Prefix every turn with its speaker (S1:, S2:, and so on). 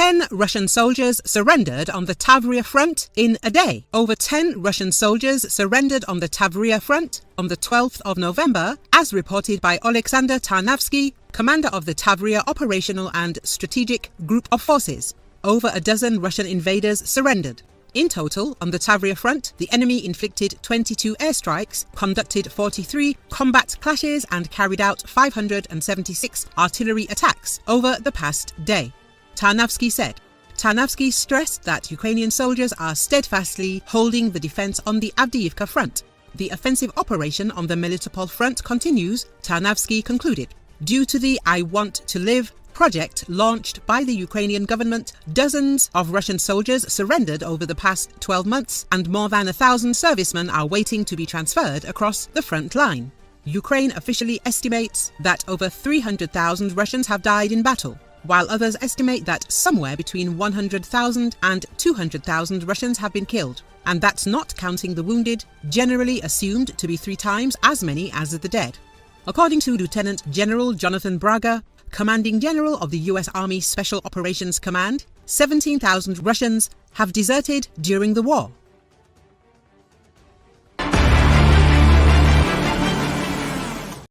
S1: 10 Russian soldiers surrendered on the Tavriia front in a day. Over 10 Russian soldiers surrendered on the Tavriia front on the 12th of November, as reported by Alexander Tarnavsky, commander of the Tavriia Operational and Strategic Group of Forces. Over a dozen Russian invaders surrendered. In total, on the Tavriia front, the enemy inflicted 22 airstrikes, conducted 43 combat clashes and carried out 576 artillery attacks over the past day, Tarnavsky said. Tarnavsky stressed that Ukrainian soldiers are steadfastly holding the defense on the Avdiivka front. The offensive operation on the Melitopol front continues, Tarnavsky concluded. Due to the I Want to Live project launched by the Ukrainian government, dozens of Russian soldiers surrendered over the past 12 months, and more than 1,000 servicemen are waiting to be transferred across the front line. Ukraine officially estimates that over 300,000 Russians have died in battle, while others estimate that somewhere between 100,000 and 200,000 Russians have been killed. And that's not counting the wounded, generally assumed to be 3 times as many as the dead. According to Lieutenant General Jonathan Braga, Commanding General of the US Army Special Operations Command, 17,000 Russians have deserted during the war.